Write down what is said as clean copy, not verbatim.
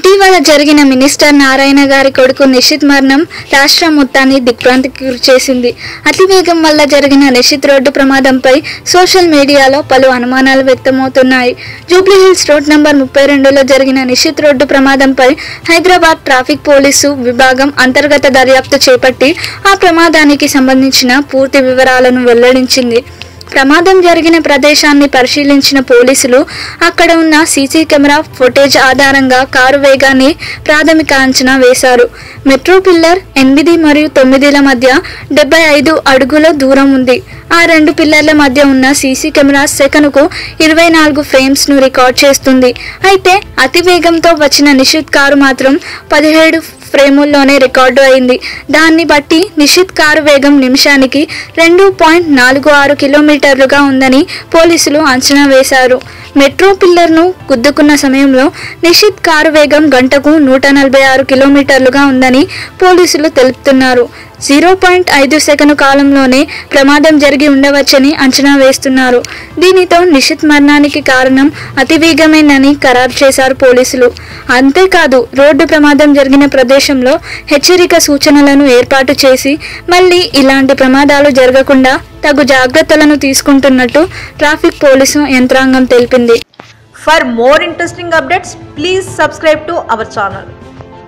ఇటీవల జరిగిన మినిస్టర్ నారాయణ గారి కొడుకు నిషిత్ మరణం రాష్ట్రం మొత్తాన్ని దిగ్భ్రాంతికి గురిచేసింది. అతివేగం వల్ల జరిగిన నిషిత్ రోడ్డు ప్రమాదంపై సోషల్ మీడియాలో పలు అనుమానాలు వ్యక్తమవుతున్నాయి. జూబ్లీహిల్స్ రోడ్ నంబర్ 32లో జరిగిన నిషిత్ రోడ్డు ప్రమాదంపై హైదరాబాద్ ట్రాఫిక్ పోలీసు విభాగం అంతర్గత దర్యాప్తు చేపట్టి ఆ ప్రమాదానికి సంబంధించిన పూర్తి వివరాలను వెల్లడించింది. ప్రమాదం జరిగిన ప్రదేశాన్ని పరిశీలించిన పోలీసులు అక్కడ ఉన్న సీసీ కెమెరా ఫుటేజ్ ఆధారంగా కారు వేగాన్ని ప్రాథమిక అంచనా వేశారు. మెట్రో పిల్లర్ 8 మరియు 9ల మధ్య 75 అడుగుల దూరం ఉంది. ఆ 2 పిల్లర్ల మధ్య ఉన్న సీసీ కెమెరా సెకనుకు 24 ఫ్రేమ్స్ ను రికార్డ్ చేస్తుంది. అయితే అతివేగంతో వచ్చిన నిషిత్ కారు మాత్రం 17 ఫ్రేముల్లోనే రికార్డు అయింది. దాన్ని బట్టి నిషిత్ కారు వేగం నిమిషానికి 2.46 కిలోమీటర్లుగా ఉందని పోలీసులు అంచనా వేశారు. మెట్రో పిల్లర్ను గుద్దుకున్న సమయంలో నిషిత్ కారు వేగం గంటకు 146 కిలోమీటర్లుగా ఉందని పోలీసులు తెలుపుతున్నారు. 0.5 సెకను కాలంలోనే ప్రమాదం జరిగి ఉండవచ్చని అంచనా వేస్తున్నారు. దీనితో నిషిత్ మరణానికి కారణం అతివేగమేనని ఖరారు చేశారు పోలీసులు. అంతేకాదు, రోడ్డు ప్రమాదం జరిగిన ప్రదేశంలో హెచ్చరిక సూచనలను ఏర్పాటు చేసి మళ్ళీ ఇలాంటి ప్రమాదాలు జరగకుండా తగు జాగ్రత్తలను తీసుకుంటున్నట్టు ట్రాఫిక్ పోలీసు యంత్రాంగం తెలిపింది. For more interesting updates, please subscribe to our channel.